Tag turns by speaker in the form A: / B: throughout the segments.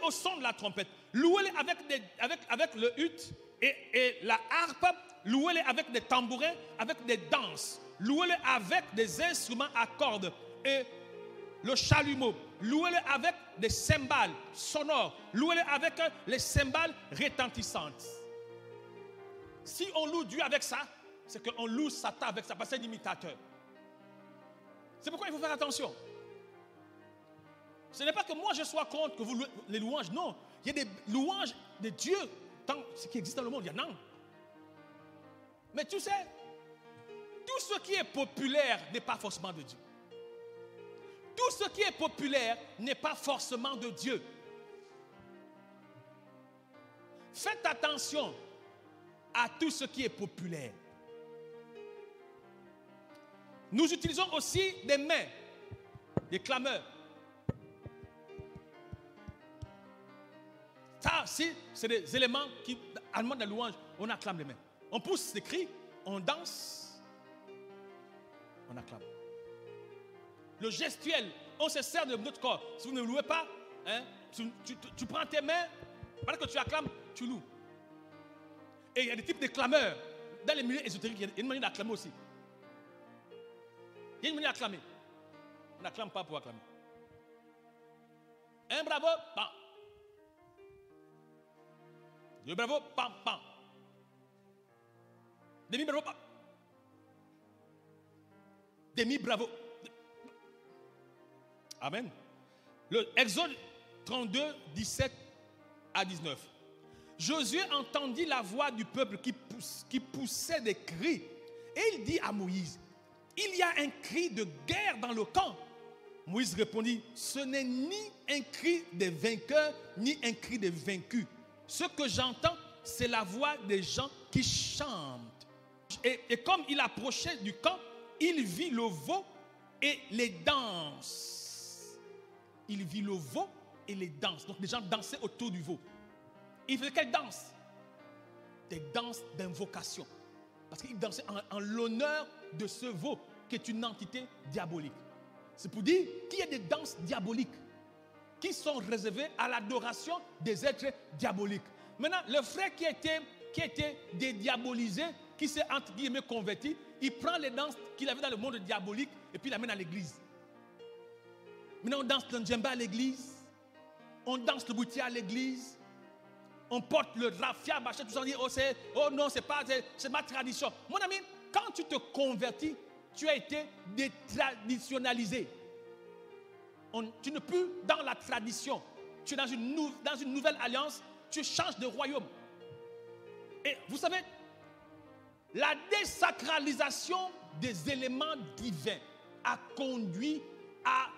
A: au son de la trompette. Louez-le avec le hutte et la harpe. Louez-le avec des tambourins, avec des danses. Louez-le avec des instruments à cordes et le chalumeau. Louez-le avec des cymbales sonores. Louez-le avec les cymbales retentissantes. Si on loue Dieu avec ça, c'est qu'on loue Satan avec ça, parce que c'est un imitateur. C'est pourquoi il faut faire attention. Ce n'est pas que moi je sois contre que vous louez les louanges. Non, il y a des louanges de Dieu dans ce qui existe dans le monde. Il y en a. Mais tu sais, tout ce qui est populaire n'est pas forcément de Dieu. Tout ce qui est populaire n'est pas forcément de Dieu. Faites attention à tout ce qui est populaire. Nous utilisons aussi des mains, des clameurs. Ça, c'est des éléments qui, à demande de la louange, on acclame les mains. On pousse des cris, on danse, on acclame. Le gestuel, on se sert de notre corps. Si vous ne louez pas, hein, tu prends tes mains, pendant que tu acclames, tu loues. Et il y a des types de clameurs. Dans les milieux ésotériques, il y a une manière d'acclamer aussi. Il y a une manière d'acclamer. On n'acclame pas pour acclamer. Un bravo, bam. Deux bravo, pam, pam. Demi bravo, pam. Demi bravo. Amen. Le Exode 32, 17 à 19. Josué entendit la voix du peuple qui poussait des cris. Et il dit à Moïse, il y a un cri de guerre dans le camp. Moïse répondit, ce n'est ni un cri des vainqueurs, ni un cri des vaincus. Ce que j'entends, c'est la voix des gens qui chantent. Et comme il approchait du camp, il vit le veau et les danses. Il vit le veau et les danses. Donc les gens dansaient autour du veau. Il faisait quelle danse? Des danses d'invocation. Parce qu'il dansait en l'honneur de ce veau qui est une entité diabolique. C'est pour dire qu'il y a des danses diaboliques qui sont réservées à l'adoration des êtres diaboliques. Maintenant, le frère qui a été dédiabolisé, qui s'est entre guillemets converti, il prend les danses qu'il avait dans le monde diabolique et puis il l'amène à l'église. Maintenant, on danse le djemba à l'église, on danse le boutier à l'église, on porte le raffia, tout ça, on dit, oh non, c'est ma tradition. Mon ami, quand tu te convertis, tu as été détraditionnalisé. Tu n'es plus dans la tradition. Tu es dans une nouvelle alliance, tu changes de royaume. Et vous savez, la désacralisation des éléments divins a conduit à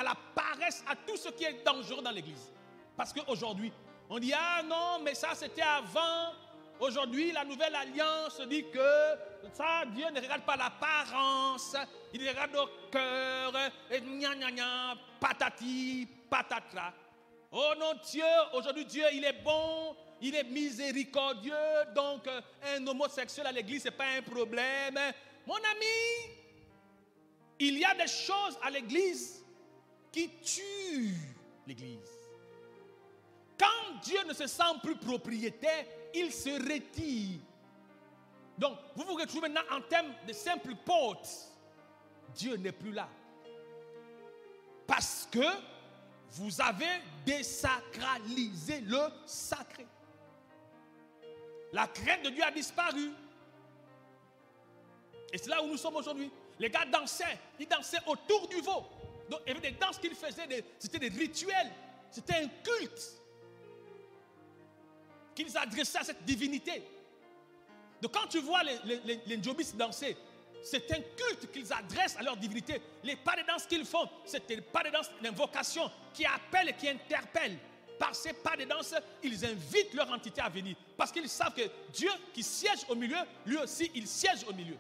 A: la paresse, à tout ce qui est dangereux dans l'église. Parce qu'aujourd'hui, on dit, ah non, mais ça c'était avant. Aujourd'hui, la nouvelle alliance dit que ça, Dieu ne regarde pas l'apparence, il regarde au cœur, et gna gna gna, patati, patatra. Oh non, Dieu, aujourd'hui Dieu, il est bon, il est miséricordieux, donc un homosexuel à l'église, ce n'est pas un problème. Mon ami, il y a des choses à l'église qui tuent l'église. Quand Dieu ne se sent plus propriétaire, il se retire. Donc, vous vous retrouvez maintenant en termes de simples portes. Dieu n'est plus là. Parce que vous avez désacralisé le sacré. La crainte de Dieu a disparu. Et c'est là où nous sommes aujourd'hui. Les gars dansaient. Ils dansaient autour du veau. Donc, il y avait des danses qu'ils faisaient. C'était des rituels. C'était un culte qu'ils adressaient à cette divinité. Donc quand tu vois les Njobis danser, c'est un culte qu'ils adressent à leur divinité. Les pas de danse qu'ils font, c'est pas de danse d'invocation qui appellent et qui interpellent. Par ces pas de danse, ils invitent leur entité à venir. Parce qu'ils savent que Dieu qui siège au milieu, lui aussi, il siège au milieu.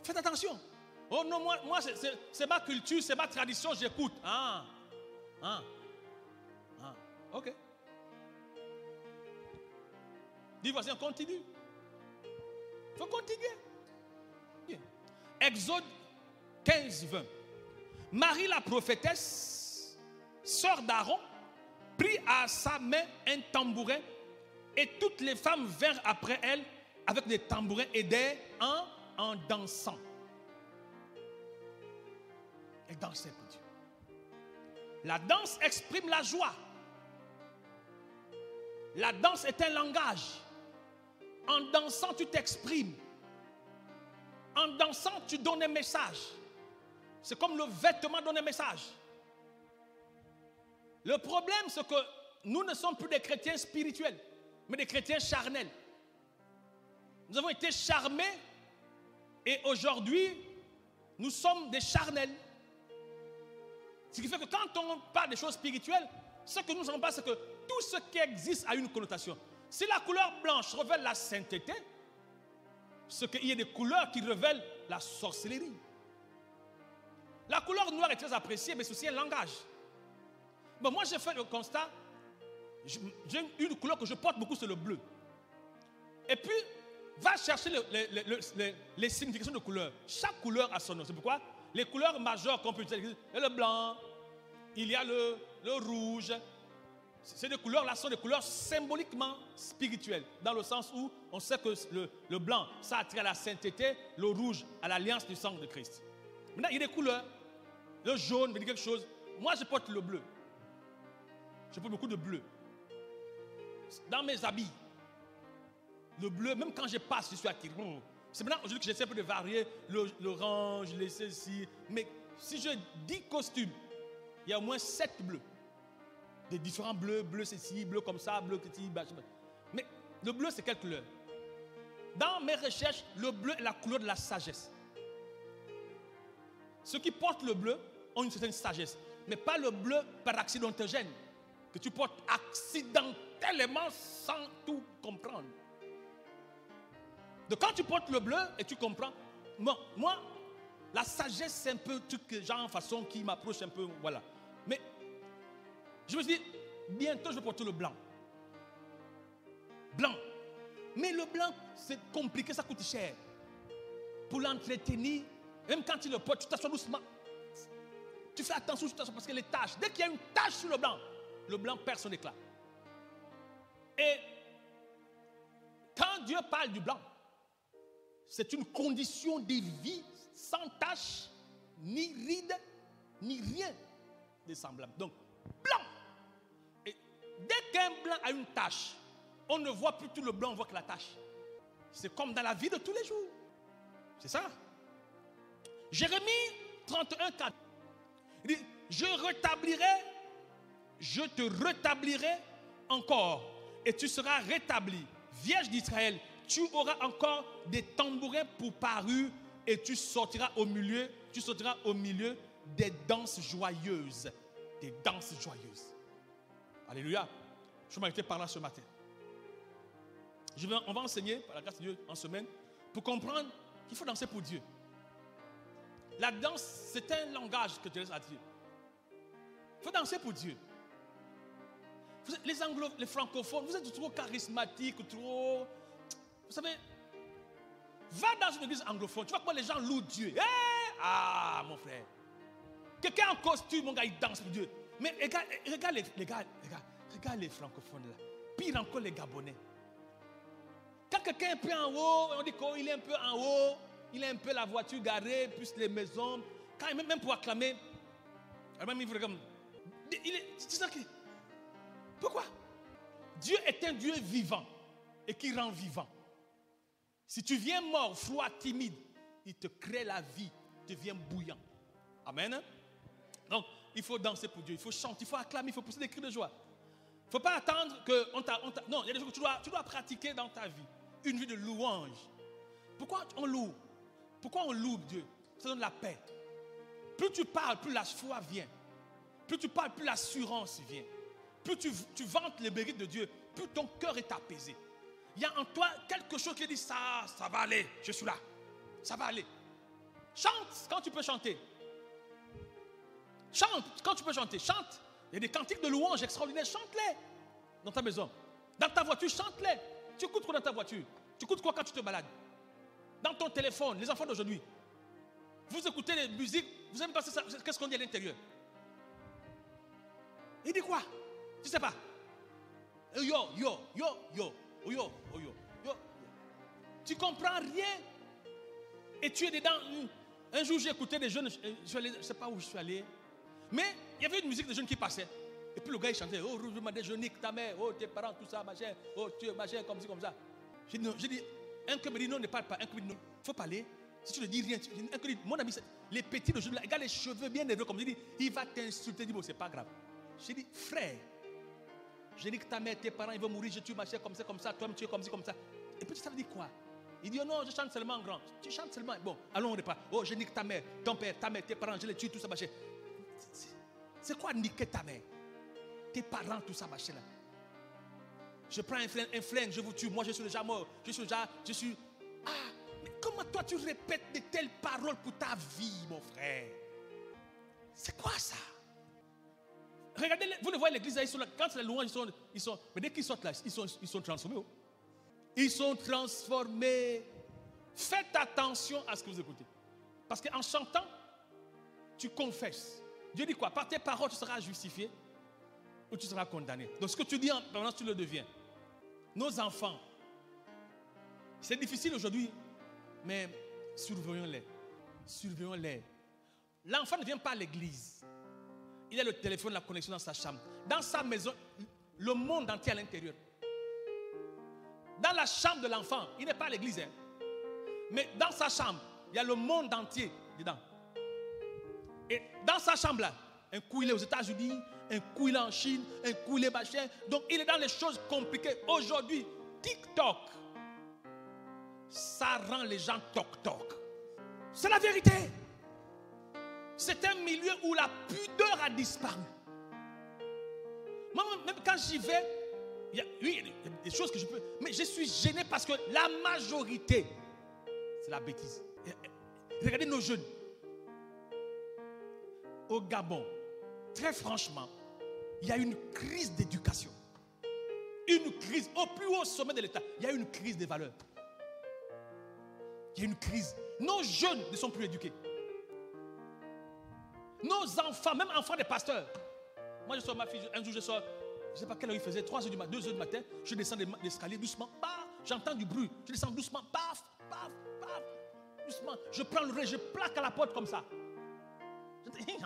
A: Faites attention. Oh non, moi c'est ma culture, c'est ma tradition, j'écoute. Ok. Dis, voici, on continue. Il faut continuer. Bien. Exode 15, 20. Marie la prophétesse sœur d'Aaron, prit à sa main un tambourin et toutes les femmes vinrent après elle avec des tambourins et en dansant. Elles dansaient pour Dieu. La danse exprime la joie. La danse est un langage. En dansant, tu t'exprimes. En dansant, tu donnes un message. C'est comme le vêtement donne un message. Le problème, c'est que nous ne sommes plus des chrétiens spirituels, mais des chrétiens charnels. Nous avons été charmés et aujourd'hui, nous sommes des charnels. Ce qui fait que quand on parle des choses spirituelles, ce que nous ne savons pas, c'est que tout ce qui existe a une connotation. Si la couleur blanche révèle la sainteté, c'est qu'il y a des couleurs qui révèlent la sorcellerie. La couleur noire est très appréciée, mais c'est aussi un langage. Bon, moi, j'ai fait le constat, j'ai une couleur que je porte beaucoup, c'est le bleu. Et puis, va chercher les significations de couleurs. Chaque couleur a son nom. C'est pourquoi les couleurs majeures qu'on peut utiliser, il y a le blanc, il y a le rouge. Ces deux couleurs-là sont des couleurs symboliquement spirituelles, dans le sens où on sait que le blanc, ça attire à la sainteté, le rouge à l'alliance du sang de Christ. Maintenant, il y a des couleurs. Le jaune veut dire quelque chose. Moi, je porte le bleu. Je porte beaucoup de bleu. Dans mes habits, le bleu, même quand je passe, je suis attiré. C'est maintenant aujourd'hui que j'essaie un peu de varier l'orange, les ceci. Mais si je dis costume, il y a au moins 7 bleus. Des différents bleus, bleu ceci, bleu comme ça, bleu petit. Mais le bleu, c'est quelle couleur? Dans mes recherches, le bleu est la couleur de la sagesse. Ceux qui portent le bleu ont une certaine sagesse. Mais pas le bleu par accidentogène, que tu portes accidentellement sans tout comprendre. Donc quand tu portes le bleu et tu comprends, moi, la sagesse, c'est un peu truc genre façon qui m'approche un peu, voilà. Mais je me suis dit, bientôt je vais porter le blanc. Blanc. Mais le blanc, c'est compliqué, ça coûte cher. Pour l'entretenir, même quand tu le portes, tu t'assois doucement. Tu fais attention, parce que les taches, dès qu'il y a une tache sur le blanc perd son éclat. Et quand Dieu parle du blanc, c'est une condition de vie sans tache, ni ride, ni rien de semblable. Donc, blanc. Et dès qu'un blanc a une tache, on ne voit plus tout le blanc, on voit que la tache. C'est comme dans la vie de tous les jours. C'est ça. Jérémie 31, 4. Il dit, je te rétablirai encore, et tu seras rétabli. Vierge d'Israël, tu auras encore des tambourins pour parure, et tu sortiras au milieu des danses joyeuses. Des danses joyeuses. Alléluia. Je m'ai été par là ce matin. On va enseigner, par la grâce de Dieu, en semaine, pour comprendre qu'il faut danser pour Dieu. La danse, c'est un langage que Dieu laisse à Dieu. Il faut danser pour Dieu. Les francophones, vous êtes trop charismatiques, trop... Vous savez, va dans une église anglophone, tu vois comment les gens louent Dieu. Ah, mon frère. Quelqu'un en costume, mon gars, il danse pour Dieu. Mais regarde regarde les francophones là. Pire encore les Gabonais. Quand quelqu'un est un peu en haut, on dit qu'il est un peu en haut, il a un peu la voiture garée, plus les maisons. Quand même pour acclamer, même il faut comme... C'est ça qui... Pourquoi? Dieu est un Dieu vivant et qui rend vivant. Si tu viens mort, froid, timide, il te crée la vie, tu deviens bouillant. Amen. Donc, il faut danser pour Dieu, il faut chanter, il faut acclamer, il faut pousser des cris de joie. Il ne faut pas attendre que... Non, il y a des choses que tu dois pratiquer dans ta vie. Une vie de louange. Pourquoi on loue? Pourquoi on loue Dieu? Ça donne la paix. Plus tu parles, plus la foi vient. Plus tu parles, plus l'assurance vient. Plus tu vantes les mérites de Dieu, plus ton cœur est apaisé. Il y a en toi quelque chose qui dit ça va aller, je suis là. Ça va aller. Chante quand tu peux chanter. Chante quand tu peux chanter. Chante. Il y a des cantiques de louange extraordinaires. Chante-les dans ta maison. Dans ta voiture, chante-les. Tu écoutes quoi dans ta voiture? Tu écoutes quoi quand tu te balades? Dans ton téléphone, les enfants d'aujourd'hui. Vous écoutez les musiques, vous aimez passer ça, qu'est-ce qu'on dit à l'intérieur? Il dit quoi? Tu ne sais pas. Yo. Tu comprends rien. Et tu es dedans. Un jour, j'ai écouté des jeunes. Je ne sais pas où je suis allé. Mais il y avait une musique de jeunes qui passait. Et puis le gars, il chantait. Oh, je nique ta mère. Oh, tes parents, tout ça, machin. Oh, tu es machin, comme ci, comme ça. J'ai dit, un qui me dit non, ne parle pas. Un qui me dit non, il faut parler. Si tu ne dis rien, un qui dit, mon ami, les petits de jeunes là, regarde les cheveux bien nerveux, comme je dis, il va t'insulter. Il dit, bon, c'est pas grave. J'ai dit, frère, je nique ta mère, tes parents, ils vont mourir, je tue machin, comme ça, toi, tu es comme ci, comme ça. Et puis, ça veut dire quoi? Il dit, oh non, je chante seulement en grand. Tu chantes seulement. Bon, allons au repas. Oh, je nique ta mère, ton père, ta mère, tes parents, je les tue, tout ça, machin. C'est quoi niquer ta mère? Tes parents, tout ça, machin là. Je prends un flingue, je vous tue. Moi, je suis déjà mort. Je suis. Ah, mais comment toi, tu répètes de telles paroles pour ta vie, mon frère? C'est quoi ça? Regardez, vous le voyez l'église, là, ils sont là. Quand c'est la louange, ils sont. Mais dès qu'ils sortent là, ils sont transformés. Oh. Ils sont transformés. Faites attention à ce que vous écoutez. Parce qu'en chantant, tu confesses. Dieu dit quoi? Par tes paroles, tu seras justifié ou tu seras condamné. Donc ce que tu dis en permanence, tu le deviens. Nos enfants, c'est difficile aujourd'hui, mais surveillons-les. Surveillons-les. L'enfant ne vient pas à l'église. Il a le téléphone, la connexion dans sa chambre. Dans sa maison, le monde entier à l'intérieur. Dans la chambre de l'enfant, il n'est pas à l'église. Hein. Mais dans sa chambre, il y a le monde entier dedans. Et dans sa chambre là, un coup il est aux États-Unis, un coup il est en Chine, un coup il est machin. Donc il est dans les choses compliquées. Aujourd'hui, TikTok, ça rend les gens toc-toc. C'est la vérité. C'est un milieu où la pudeur a disparu. Moi, même quand j'y vais, il y a des choses que je peux... Mais je suis gêné parce que la majorité, c'est la bêtise. Regardez nos jeunes. Au Gabon, très franchement, il y a une crise d'éducation. Une crise, au plus haut sommet de l'État, il y a une crise des valeurs. Il y a une crise. Nos jeunes ne sont plus éduqués. Nos enfants, même enfants des pasteurs. Moi, je sors ma fille, un jour je sors, je ne sais pas quelle heure il faisait, 3 heures du matin, 2 heures du matin, je descends l'escalier doucement, paf, j'entends du bruit, je descends doucement, paf, paf, paf, doucement, je prends le relais, je plaque à la porte comme ça. Je dis,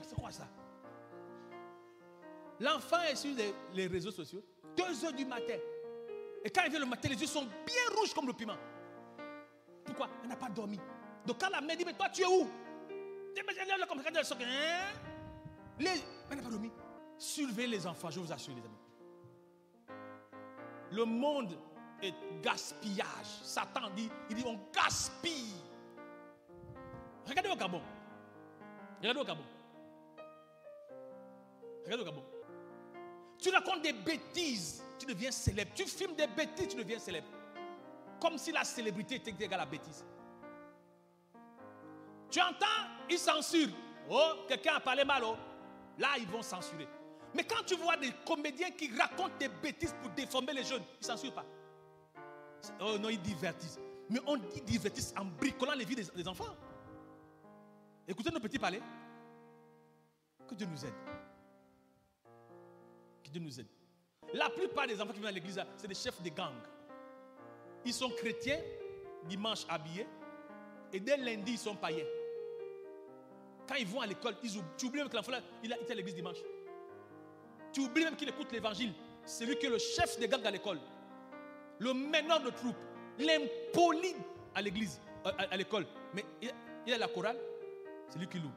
A: c'est quoi ça? L'enfant est sur les réseaux sociaux, 2 heures du matin. Et quand il vient le matin, les yeux sont bien rouges comme le piment. Pourquoi? Elle n'a pas dormi. Donc quand la mère dit, mais toi tu es où? Elle n'a pas dormi. Surveillez les enfants, je vous assure les amis. Le monde est gaspillage. Satan dit, il dit on gaspille. Regardez au Gabon. Regardez au Gabon. Regardez au Gabon. Tu racontes des bêtises, tu deviens célèbre. Tu filmes des bêtises, tu deviens célèbre. Comme si la célébrité était égale à la bêtise. Tu entends, ils censurent. Oh, quelqu'un a parlé mal. Oh. Là, ils vont censurer. Mais quand tu vois des comédiens qui racontent des bêtises pour déformer les jeunes, ils ne censurent pas. Oh non, ils divertissent. Mais on dit divertissent en bricolant les vies des enfants. Écoutez nos petits parler. Que Dieu nous aide. Que Dieu nous aide. La plupart des enfants qui viennent à l'église, c'est des chefs de gang. Ils sont chrétiens, dimanche habillés, et dès lundi, ils sont païens. Quand ils vont à l'école, tu oublies même que l'enfant là, il était à l'église dimanche. Tu oublies même qu'il écoute l'évangile. C'est lui qui est le chef des gangs à l'école. Le meneur de troupe. L'impoli à l'église, à l'école. Mais il a la chorale, c'est lui qui loue.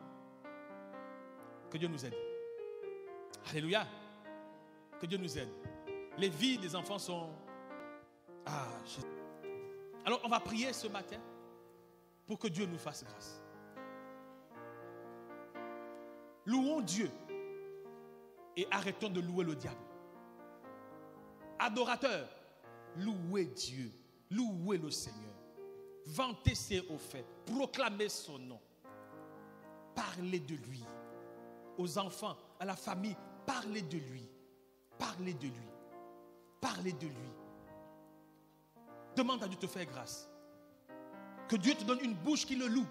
A: Que Dieu nous aide. Alléluia. Que Dieu nous aide. Les vies des enfants sont... Alors on va prier ce matin pour que Dieu nous fasse grâce. Louons Dieu et arrêtons de louer le diable. Adorateurs, louez Dieu, louez le Seigneur, vantez ses hauts faits, proclamez son nom, parlez de lui. Aux enfants, à la famille, parlez de lui, parlez de lui, parlez de lui. Demande à Dieu de te faire grâce. Que Dieu te donne une bouche qui le loue.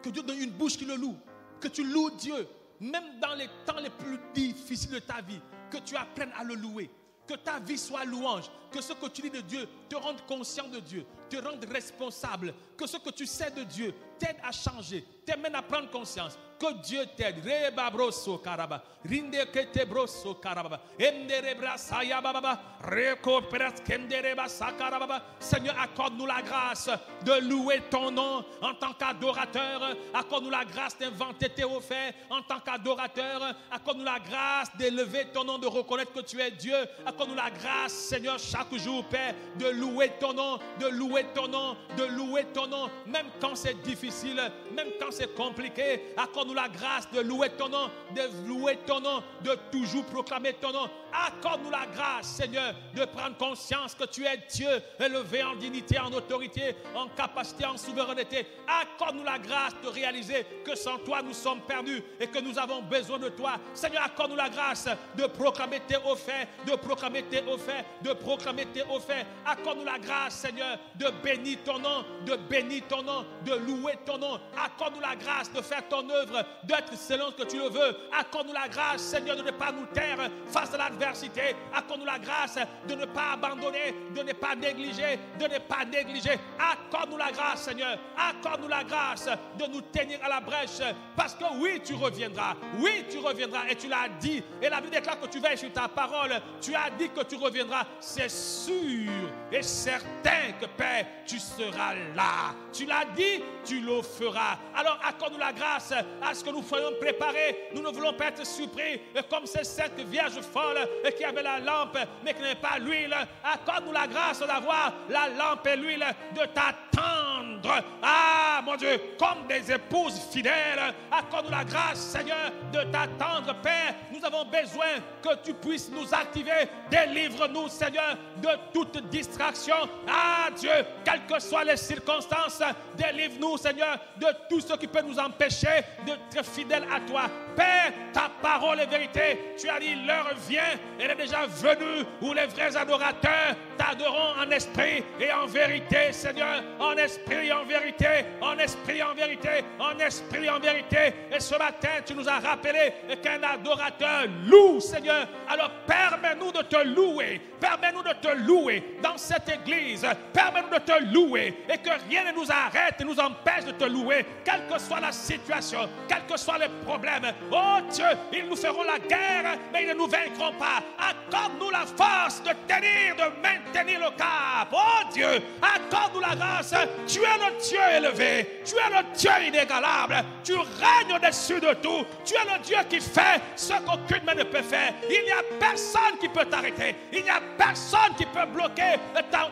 A: Que Dieu te donne une bouche qui le loue. Que tu loues Dieu même dans les temps les plus difficiles de ta vie, que tu apprennes à le louer. Que ta vie soit louange, que ce que tu dis de Dieu te rende conscient de Dieu, te rende responsable, que ce que tu sais de Dieu t'aide à changer, t'amène à prendre conscience. Que Dieu t'aide. Reba brosso karaba, rinde kete brosso karaba, emdere brasaya baba, reko pras kendere sakaraba. Seigneur, accorde-nous la grâce de louer ton nom en tant qu'adorateur. Accorde-nous la grâce d'inventer tes hauts faits en tant qu'adorateur. Accorde-nous la grâce d'élever ton nom, de reconnaître que tu es Dieu. Accorde-nous la grâce, Seigneur, chaque jour, Père, de louer ton nom, de louer ton nom, de louer ton nom, même quand c'est difficile, même quand c'est compliqué. Accorde-nous la grâce de louer ton nom, de louer ton nom, de toujours proclamer ton nom. Accorde-nous la grâce, Seigneur, de prendre conscience que tu es Dieu, élevé en dignité, en autorité, en capacité, en souveraineté. Accorde-nous la grâce de réaliser que sans toi nous sommes perdus et que nous avons besoin de toi. Seigneur, accorde-nous la grâce de proclamer tes hauts faits, de proclamer tes hauts faits, de proclamer tes hauts faits. Accorde-nous la grâce, Seigneur, de bénir ton nom, de bénir ton nom, de louer ton nom. Accorde-nous la grâce de faire ton œuvre, d'être selon ce que tu le veux. Accorde-nous la grâce, Seigneur, de ne pas nous taire face à l'adversité. Accorde-nous la grâce de ne pas abandonner, de ne pas négliger, de ne pas négliger. Accorde-nous la grâce, Seigneur. Accorde-nous la grâce de nous tenir à la brèche. Parce que oui, tu reviendras. Oui, tu reviendras. Et tu l'as dit. Et la Bible déclare que tu veilles sur ta parole. Tu as dit que tu reviendras. C'est sûr et certain que, Père, tu seras là. Tu l'as dit, tu le feras. Alors accorde-nous la grâce à ce que nous soyons préparés. Nous ne voulons pas être surpris comme c'est cette vierge folle qui avait la lampe mais qui n'avait pas l'huile. Accorde-nous la grâce d'avoir la lampe et l'huile, de t'attendre. Ah mon Dieu, comme des épouses fidèles. Accorde-nous la grâce, Seigneur, de t'attendre, Père. Nous avons besoin que tu puisses nous activer. Délivre-nous, Seigneur, de toute distraction. Ah Dieu, quelles que soient les circonstances, délivre-nous, Seigneur, de tout ce qui peut nous empêcher d'être fidèles à toi. Père, ta parole est vérité. Tu as dit, l'heure vient, elle est déjà venue, où les vrais adorateurs t'adoreront en esprit et en vérité, Seigneur. En esprit et en vérité, en esprit et en vérité, en esprit et en vérité. Et ce matin, tu nous as rappelé qu'un adorateur loue, Seigneur. Alors permets-nous de te louer. Permets-nous de te louer dans cette église. Permets-nous de te louer et que rien ne nous arrête et nous empêche de te louer, quelle que soit la situation, quels que soient les problèmes. Oh Dieu, ils nous feront la guerre, mais ils ne nous vaincront pas. Accorde-nous la force de tenir, de maintenir le cap. Oh Dieu, accorde-nous la grâce. Tu es le Dieu élevé. Tu es le Dieu inégalable. Tu règnes au-dessus de tout. Tu es le Dieu qui fait ce qu'aucune main ne peut faire. Il n'y a personne qui peut t'arrêter. Il n'y a personne qui peut bloquer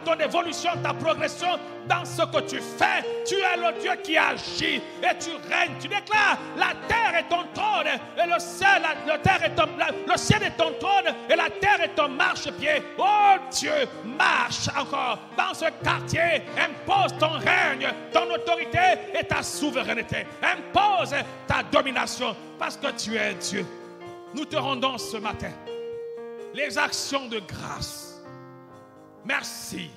A: ton évolution, ta progression dans ce que tu fais. Tu es le Dieu qui agit et tu règnes. Tu déclares, la terre est ton trône et le ciel, le ciel est ton trône et la terre est ton marchepied. Oh Dieu, marche encore dans ce quartier. Impose ton règne, ton autorité et ta souveraineté. Impose ta domination parce que tu es Dieu. Nous te rendons ce matin les actions de grâce. Merci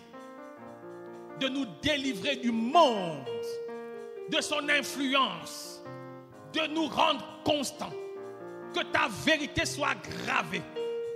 A: de nous délivrer du monde, de son influence, de nous rendre constants. Que ta vérité soit gravée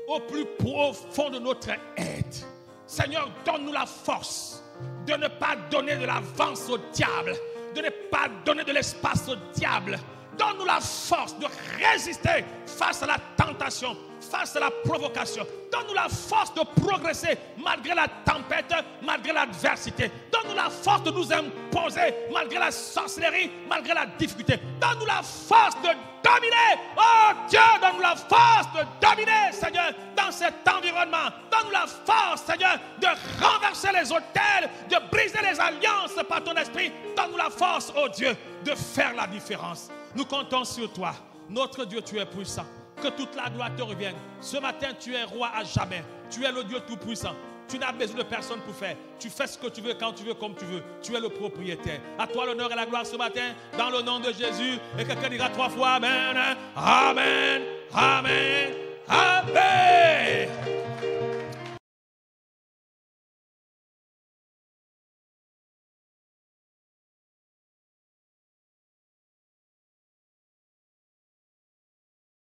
A: au plus profond de notre être. Seigneur, donne-nous la force de ne pas donner de l'avance au diable, de ne pas donner de l'espace au diable. Donne-nous la force de résister face à la tentation, face à la provocation. Donne-nous la force de progresser malgré la tempête, malgré l'adversité. Donne-nous la force de nous imposer malgré la sorcellerie, malgré la difficulté. Donne-nous la force de dominer. Oh Dieu, donne-nous la force de dominer, Seigneur, dans cet environnement. Donne-nous la force, Seigneur, de renverser les autels, de briser les alliances par ton esprit. Donne-nous la force, oh Dieu, de faire la différence. Nous comptons sur toi. Notre Dieu, tu es puissant. Que toute la gloire te revienne. Ce matin, tu es roi à jamais. Tu es le Dieu tout-puissant. Tu n'as besoin de personne pour faire. Tu fais ce que tu veux, quand tu veux, comme tu veux. Tu es le propriétaire. À toi l'honneur et la gloire ce matin, dans le nom de Jésus. Et quelqu'un dira 3 fois Amen. Amen. Amen.